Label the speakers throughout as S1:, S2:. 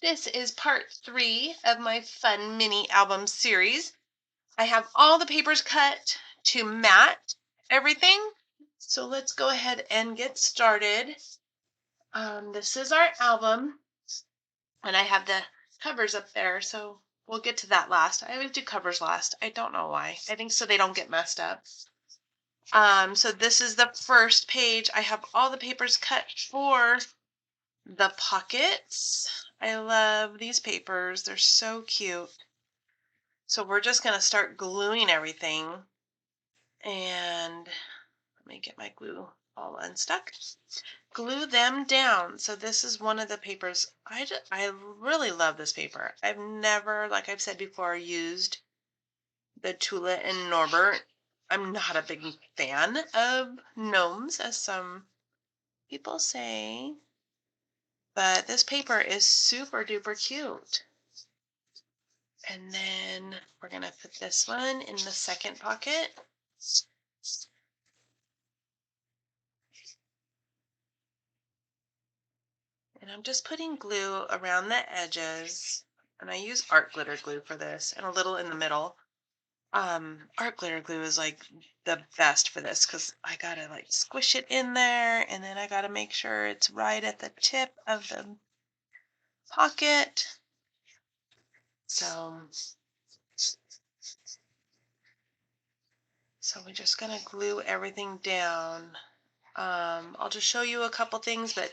S1: This is part 3 of my fun mini album series. I have all the papers cut to match everything. So let's go ahead and get started. This is our album, and I have the covers up there, so we'll get to that last. I always do covers last. I don't know why. I think so they don't get messed up. So this is the first page. I have all the papers cut for the pockets. I love these papers. They're so cute. So we're just going to start gluing everything. And let me get my glue all unstuck. Glue them down. So this is one of the papers. I really love this paper. I've never, like I've said before, used the Tulla and Norbert. I'm not a big fan of gnomes, as some people say. But this paper is super duper cute. And then we're going to put this one in the second pocket. And I'm just putting glue around the edges. And I use art glitter glue for this and a little in the middle. Art glitter glue is like the best for this because I got to like squish it in there. And then I got to make sure it's right at the tip of the pocket. So we're just going to glue everything down. I'll just show you a couple things, but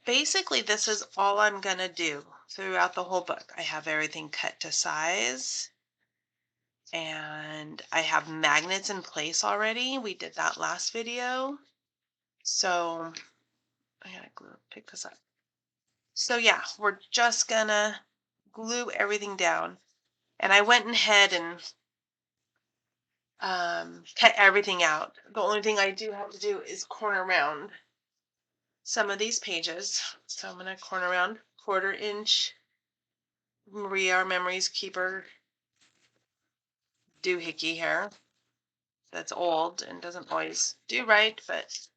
S1: basically this is all I'm going to do throughout the whole book. I have everything cut to size, and I have magnets in place already. We did that last video. So I gotta pick this up. So yeah, we're just gonna glue everything down. And I went ahead and cut everything out. The only thing I do have to do is corner around some of these pages. So I'm going to corner around 1/4 inch Maria, our Memories Keeper doohickey here. That's old and doesn't always do right, but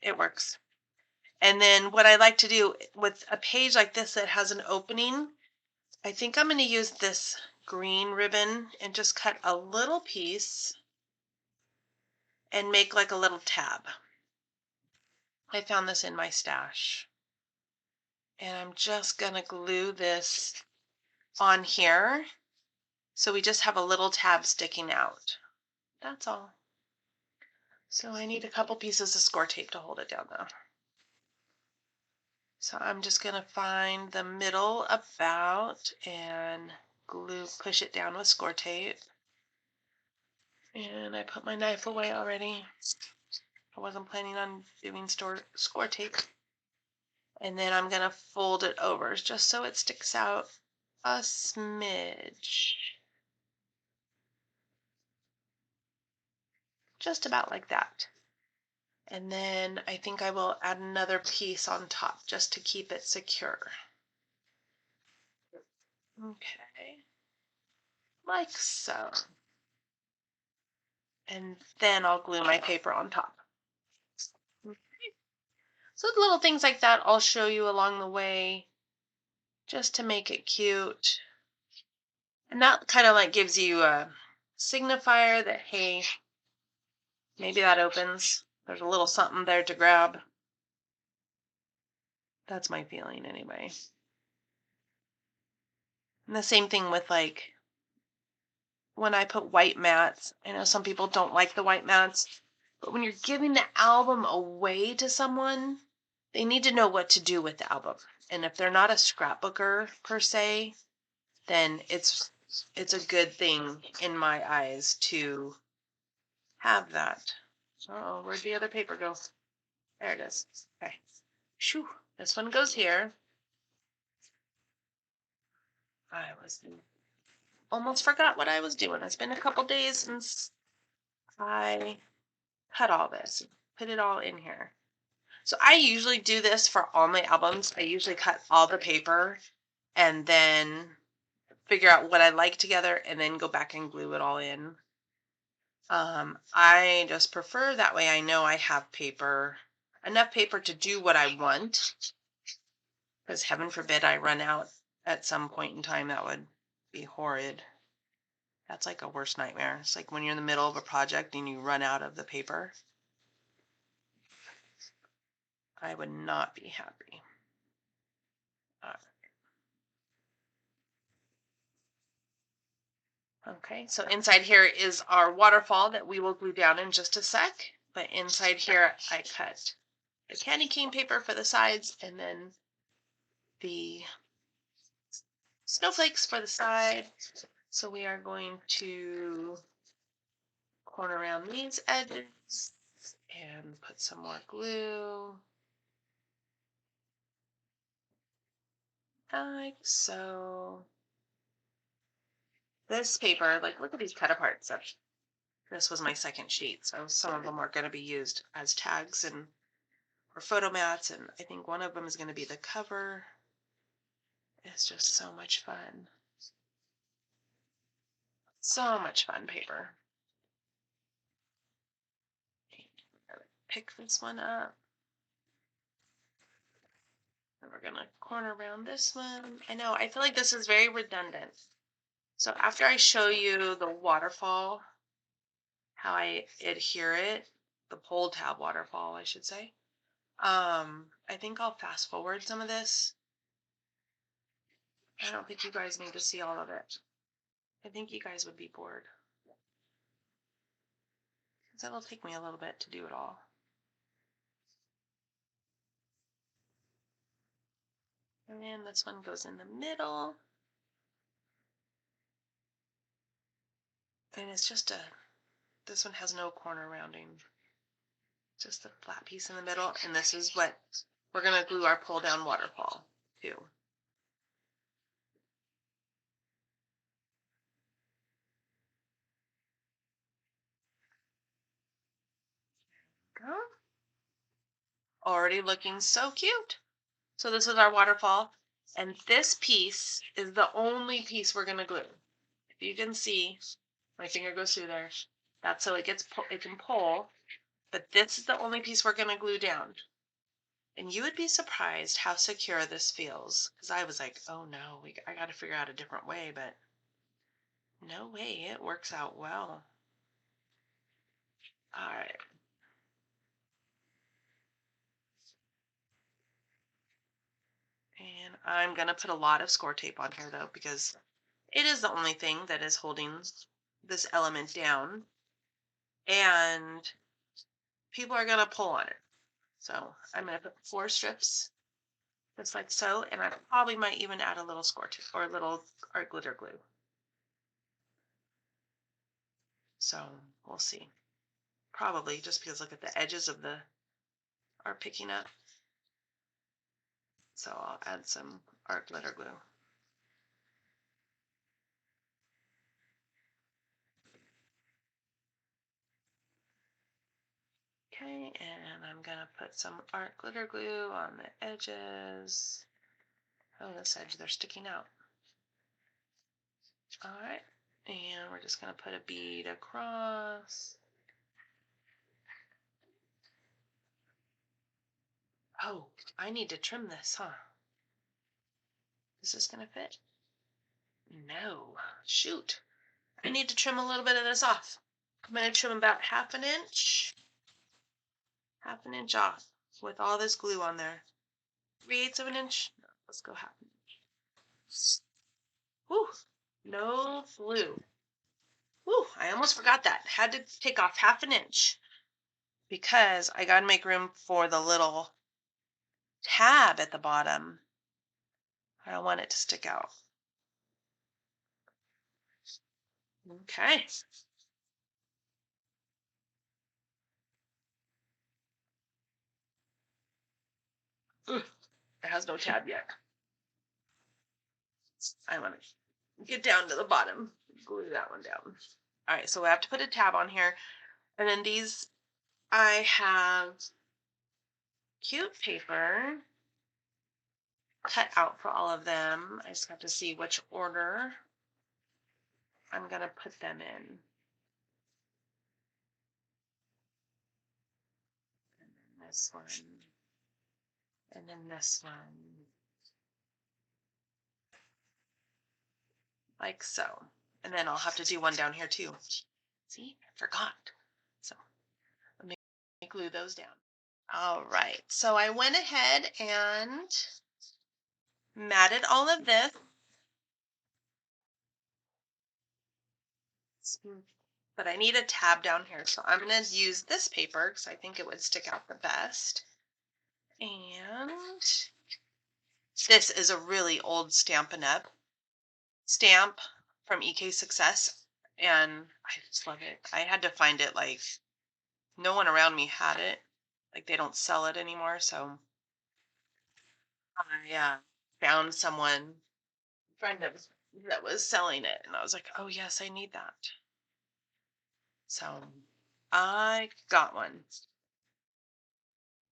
S1: it works. And then what I like to do with a page like this that has an opening, I think I'm going to use this green ribbon and just cut a little piece and make like a little tab. I found this in my stash. And I'm just going to glue this on here. So we just have a little tab sticking out. That's all. So I need a couple pieces of score tape to hold it down though. So I'm just going to find the middle about and push it down with score tape. And I put my knife away already. I wasn't planning on doing score tape. And then I'm going to fold it over just so it sticks out a smidge. Just about like that. And then I think I will add another piece on top just to keep it secure. Okay, like so. And then I'll glue my paper on top. Okay. So little things like that I'll show you along the way just to make it cute. And that kind of like gives you a signifier that, hey, maybe that opens. There's a little something there to grab. That's my feeling anyway. And the same thing with like when I put white mats. I know some people don't like the white mats, but when you're giving the album away to someone, they need to know what to do with the album. And if they're not a scrapbooker per se, then it's a good thing in my eyes to have that. Oh, where'd the other paper go? There it is. Okay. Shoo. This one goes here. I almost forgot what I was doing. It's been a couple days since I cut all this, put it all in here. So I usually do this for all my albums. I usually cut all the paper and then figure out what I like together and then go back and glue it all in. I just prefer that way I know I have paper, enough paper to do what I want. Because heaven forbid I run out at some point in time. That would be horrid. That's like a worst nightmare. It's like when you're in the middle of a project and you run out of the paper. I would not be happy. Okay, so inside here is our waterfall that we will glue down in just a sec. But inside here, I cut the candy cane paper for the sides and then the snowflakes for the side. So we are going to corner around these edges and put some more glue. Like so. This paper, like look at these cut aparts. This was my second sheet, so some of them are going to be used as tags and or photo mats, and I think one of them is going to be the cover. It's just so much fun. So much fun paper. Pick this one up. And we're going to corner around this one. I know, I feel like this is very redundant. So after I show you the waterfall, how I adhere it, the pull tab waterfall, I should say, I think I'll fast forward some of this. I don't think you guys need to see all of it. I think you guys would be bored. Because it'll take me a little bit to do it all. And then this one goes in the middle. And it's just this one has no corner rounding. Just a flat piece in the middle. And this is what we're going to glue our pull down waterfall to. Go. Already looking so cute. So this is our waterfall. And this piece is the only piece we're going to glue. If you can see, my finger goes through there. That's so it can pull. But this is the only piece we're going to glue down. And you would be surprised how secure this feels. Because I was like, oh no, I got to figure out a different way. But no way, it works out well. All right. And I'm going to put a lot of score tape on here though, because it is the only thing that is holding this element down. And people are going to pull on it. So I'm going to put 4 strips, just like so. And I probably might even add a little score tape or a little art glitter glue. So we'll see. Probably just because look at the edges of the are picking up. So I'll add some art glitter glue. Okay, and I'm gonna put some art glitter glue on the edges. Oh, this edge, they're sticking out. All right, and we're just gonna put a bead across. Oh, I need to trim this, huh? Is this gonna fit? No, shoot. I need to trim a little bit of this off. I'm gonna trim about half an inch off with all this glue on there. 3/8 of an inch. No, let's go half an inch. Whew, no glue. Whew, I almost forgot that. Had to take off half an inch because I got to make room for the little tab at the bottom. I don't want it to stick out. Okay. Ugh, it has no tab yet. I want to get down to the bottom. Glue that one down. All right, so we have to put a tab on here. And then these, I have cute paper cut out for all of them. I just have to see which order I'm going to put them in. And then this one. And then this one. like so. And then I'll have to do one down here too. See, I forgot. So let me glue those down. All right, so I went ahead and matted all of this. But I need a tab down here, so I'm going to use this paper because I think it would stick out the best. And this is a really old Stampin' Up! Stamp from EK Success, and I just love it. I had to find it, like, no one around me had it. Like, they don't sell it anymore, so I found someone, friend of that was selling it, and I was like, oh yes, I need that. So I got one.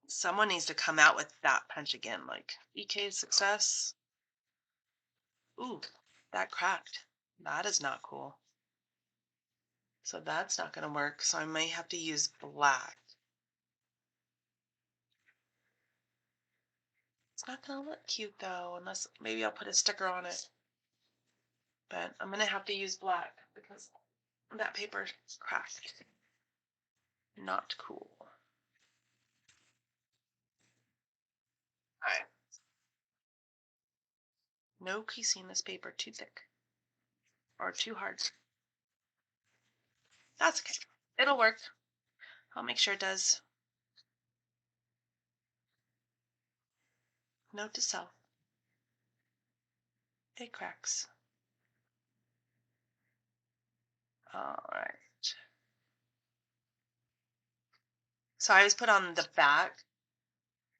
S1: Someone needs to come out with that punch again, like EK Success. Ooh, that cracked. That is not cool. So that's not going to work. So I may have to use black. It's not going to look cute though, unless maybe I'll put a sticker on it. But I'm going to have to use black because that paper cracked. Not cool. All right. No creasing this paper too thick or too hard. That's okay. It'll work. I'll make sure it does. Note to self. It cracks. All right. So I always put on the back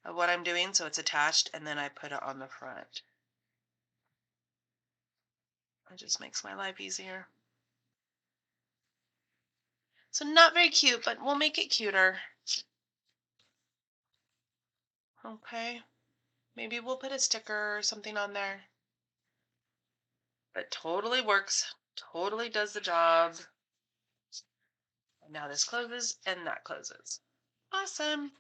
S1: of what I'm doing so it's attached, and then I put it on the front. It just makes my life easier. So not very cute, but we'll make it cuter. Okay. Maybe we'll put a sticker or something on there. But totally works. Totally does the job. And now this closes and that closes. Awesome.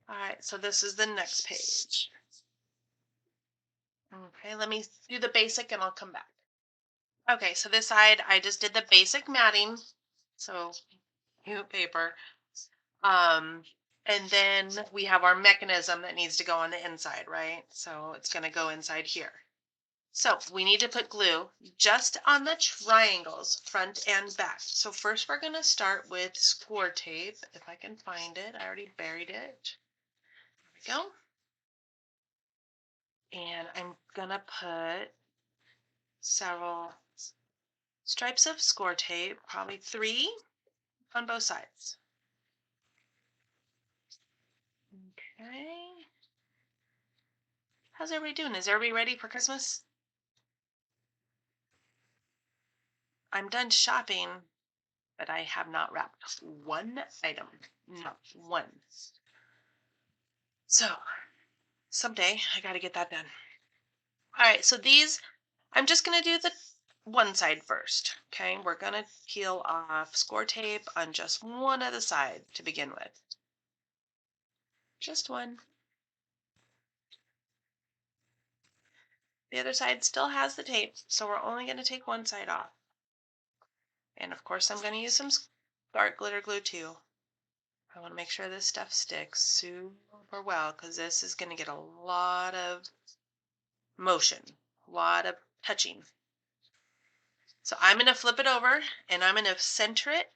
S1: All right, so this is the next page. Okay, let me do the basic and I'll come back. Okay, so this side I just did the basic matting. So new paper. And then we have our mechanism that needs to go on the inside, right? So it's going to go inside here. So we need to put glue just on the triangles, front and back. So first we're going to start with score tape. If I can find it, I already buried it. There we go. And I'm going to put several stripes of score tape, probably 3 on both sides. Okay. How's everybody doing? Is everybody ready for Christmas? I'm done shopping, but I have not wrapped one item. Not one. So someday I got to get that done. All right, so these, I'm just going to do the one side first. Okay, we're going to peel off score tape on just one of the side to begin with. Just one. The other side still has the tape, so we're only going to take one side off. And of course, I'm going to use some dark glitter glue too. I want to make sure this stuff sticks super well because this is going to get a lot of motion, a lot of touching. So I'm going to flip it over and I'm going to center it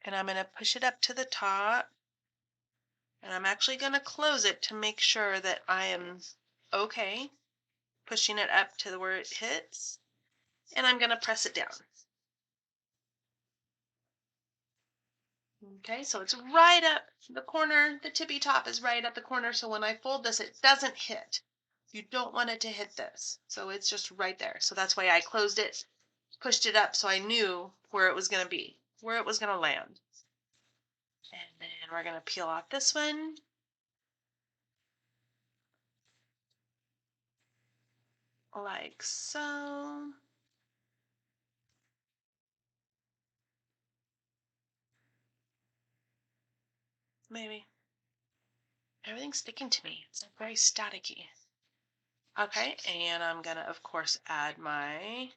S1: and I'm going to push it up to the top. And I'm actually going to close it to make sure that I am okay, pushing it up to where it hits. And I'm going to press it down. Okay, so it's right up the corner. The tippy top is right at the corner. So when I fold this, it doesn't hit. You don't want it to hit this. So it's just right there. So that's why I closed it, pushed it up so I knew where it was going to be, where it was going to land. And then we're going to peel off this one. Like so. Maybe. Everything's sticking to me. It's like very staticky. Okay, and I'm gonna, of course, add my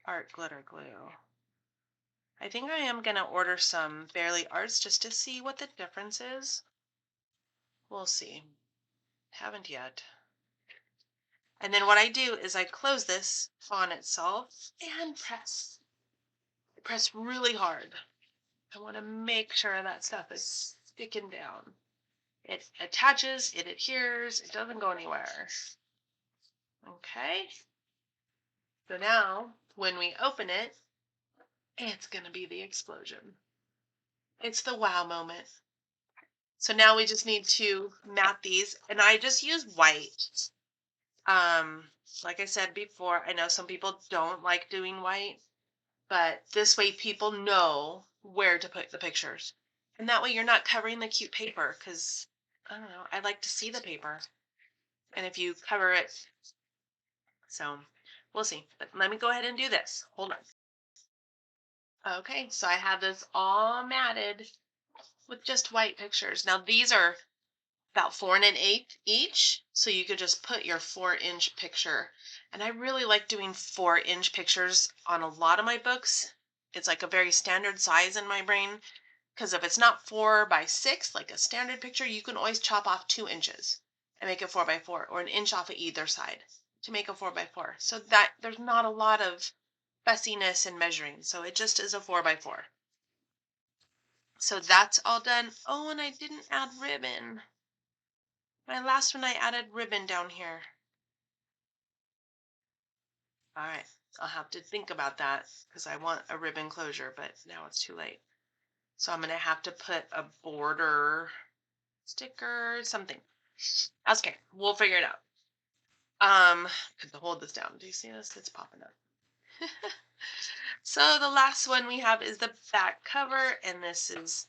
S1: art glitter glue. I think I am gonna order some Barely Arts just to see what the difference is. We'll see. Haven't yet. And then what I do is I close this on itself and press. I press really hard. I want to make sure that stuff is sticking down. It attaches, it adheres, it doesn't go anywhere. Okay. So now, when we open it, it's going to be the explosion. It's the wow moment. So now we just need to matte these, and I just use white. Um, like I said before, I know some people don't like doing white, but this way people know where to put the pictures. And that way you're not covering the cute paper, because I don't know, I like to see the paper. And if you cover it, so we'll see. But let me go ahead and do this. Hold on. Okay, so I have this all matted with just white pictures. Now these are about 4 1/8 each, so you could just put your 4-inch picture. And I really like doing 4-inch pictures on a lot of my books. It's like a very standard size in my brain, because if it's not 4 by 6, like a standard picture, you can always chop off 2 inches and make it 4 by 4, or an inch off of either side to make a 4 by 4. So that there's not a lot of fussiness in measuring. So it just is a 4 by 4. So that's all done. Oh, and I didn't add ribbon. My last one I added ribbon down here. All right, I'll have to think about that because I want a ribbon closure, but now it's too late. So I'm gonna have to put a border sticker, something. That's okay. We'll figure it out. Could hold this down. Do you see this? It's popping up. So the last one we have is the back cover, and this is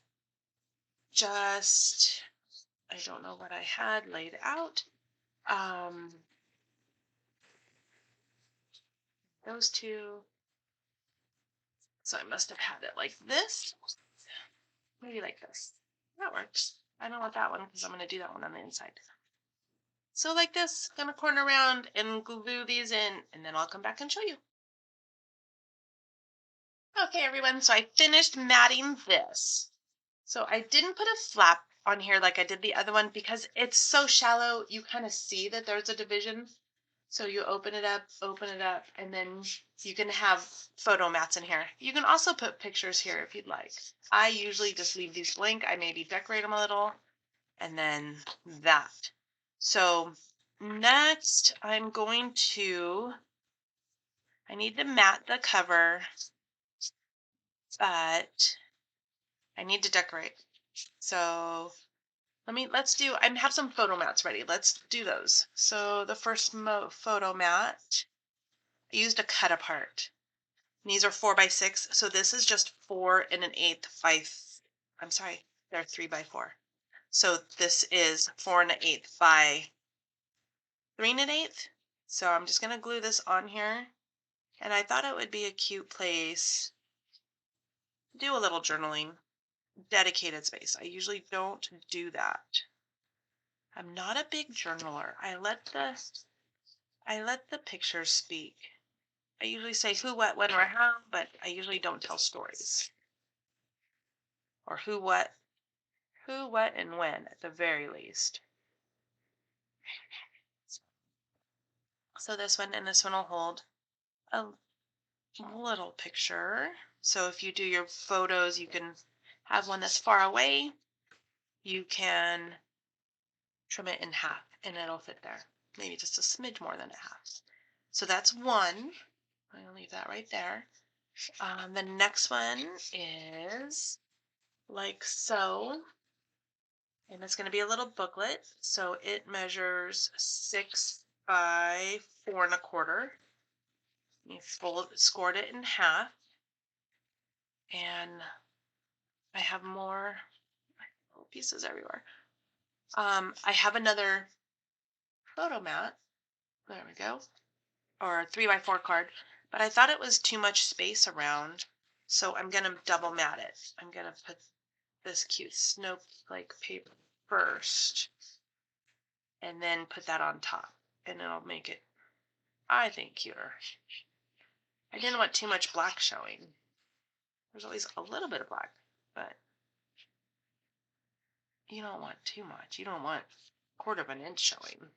S1: just, I don't know what I had laid out. Those two. So I must have had it like this. Maybe like this. That works. I don't want that one because I'm going to do that one on the inside. So like this, gonna corner around and glue these in, and then I'll come back and show you. Okay, everyone, so I finished matting this. So I didn't put a flap on here like I did the other one because it's so shallow, you kind of see that there's a division. So you open it up, and then you can have photo mats in here. You can also put pictures here if you'd like. I usually just leave these blank. I maybe decorate them a little, and then that. So next I'm going to, I need to mat the cover, but I need to decorate. So let's do, I have some photo mats ready. Let's do those. So the first photo mat, I used a cut apart. And these are 4 by 6. So this is just 4 1/8 by, I'm sorry, they're 3 by 4. So this is 4 1/8 by 3 1/8. So I'm just going to glue this on here. And I thought it would be a cute place to do a little journaling, dedicated space. I usually don't do that. I'm not a big journaler. I let the pictures speak. I usually say who, what, when, or how, but I usually don't tell stories. Or who, what, and when at the very least. So this one and this one will hold a little picture. So if you do your photos, you can have one that's far away. You can trim it in half and it'll fit there. Maybe just a smidge more than a half. So that's one. I'm gonna leave that right there. The next one is like so. And it's going to be a little booklet. So it measures 6 by 4 1/4. You scored it in half. And I have more little pieces everywhere. I have another photo mat. There we go. Or a 3 by 4 card. But I thought it was too much space around. So I'm going to double mat it. I'm going to put this cute snowflake paper first. And then put that on top. and it'll make it, I think, cuter. I didn't want too much black showing. There's always a little bit of black, but you don't want too much. You don't want a quarter of an inch showing.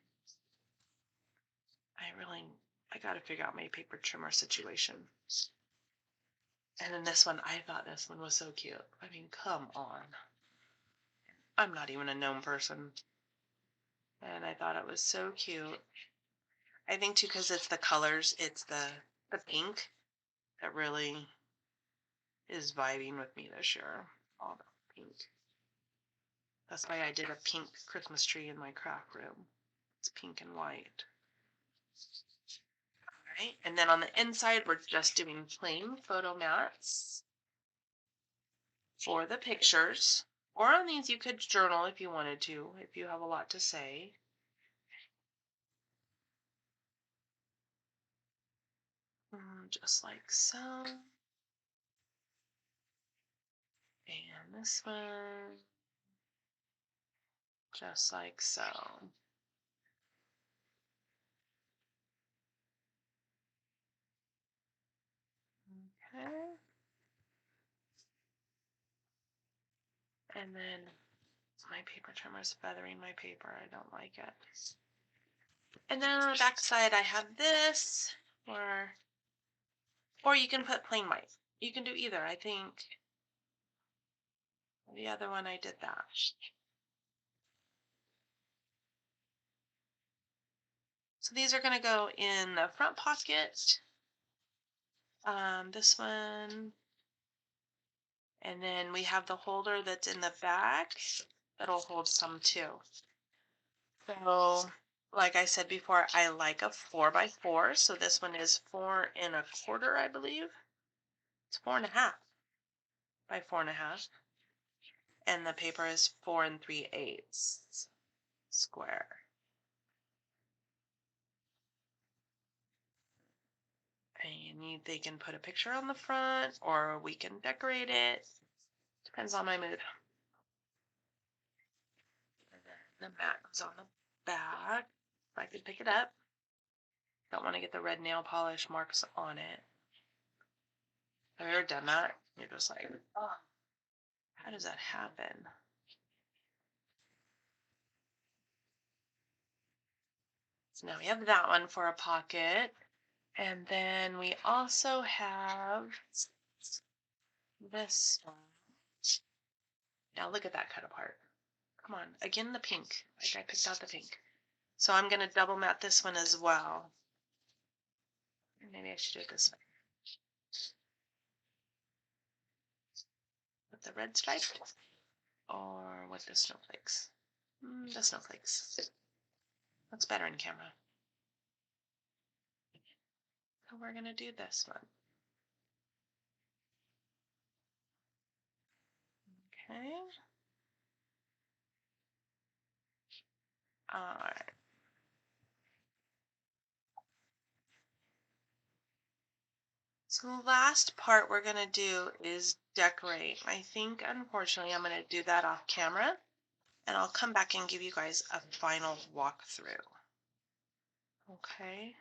S1: I got to figure out my paper trimmer situation. And then this one, I thought this one was so cute. I mean, come on. I'm not even a gnome person. And I thought it was so cute. I think too, because it's the colors, it's the pink that really is vibing with me this year. All the pink. That's why I did a pink Christmas tree in my craft room. It's pink and white. All right, and then on the inside, we're just doing plain photo mats for the pictures. Or on these, you could journal if you wanted to, if you have a lot to say. Just like so. And this one, just like so. Okay. And then my paper trimmer is feathering my paper. I don't like it. And then on the back side, I have this, or you can put plain white. You can do either. I think the other one I did that. So these are going to go in the front pocket. This one. And then we have the holder that's in the back that'll hold some too. So, like I said before, I like a 4x4. So this one is 4 1/4, I believe. It's 4.5 by 4.5. And the paper is 4 3/8 square. And they can put a picture on the front, or we can decorate it. Depends on my mood. And then the mat goes on the back. If I could pick it up. Don't want to get the red nail polish marks on it. Have you ever done that? You're just like, oh, how does that happen? So now we have that one for a pocket. And then we also have this one. Now look at that cut apart. Come on, again the pink. Like I picked out the pink. So I'm going to double mat this one as well. Maybe I should do it this way. With the red stripe or with the snowflakes? The snowflakes. Looks better in camera. So we're going to do this one. Okay. All right. So the last part we're going to do is decorate. I think, unfortunately, I'm going to do that off camera, and I'll come back and give you guys a final walkthrough. Okay.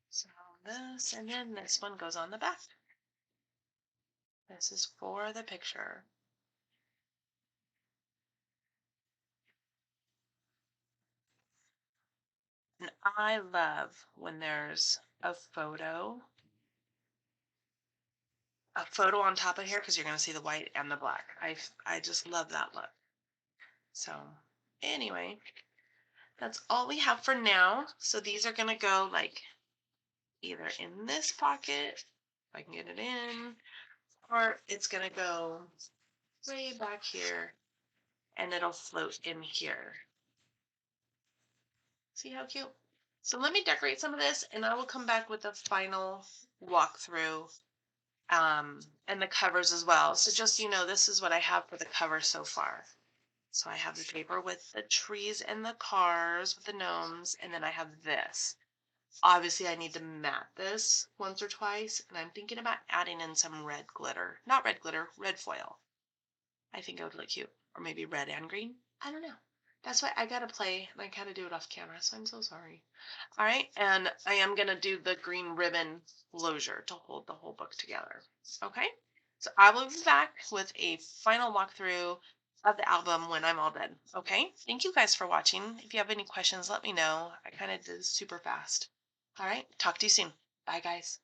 S1: So this, and then this one goes on the back. This is for the picture. And I love when there's a photo on top of here, because you're going to see the white and the black. I just love that look. So anyway, that's all we have for now. So these are going to go like either in this pocket, if I can get it in, or it's going to go way back here and it'll float in here. See how cute? So let me decorate some of this and I will come back with a final walkthrough and the covers as well. So just so you know, this is what I have for the cover so far. So I have the paper with the trees and the cars with the gnomes, and then I have this. Obviously, I need to mat this once or twice, and I'm thinking about adding in some red glitter. Not red glitter, red foil. I think it would look cute. Or maybe red and green. I don't know. That's why I gotta play and I gotta do it off camera, so I'm so sorry. All right, and I am gonna do the green ribbon closure to hold the whole book together. Okay, so I will be back with a final walkthrough of the album when I'm all done. Okay, thank you guys for watching. If you have any questions, let me know. I kind of did this super fast. All right, talk to you soon. Bye, guys.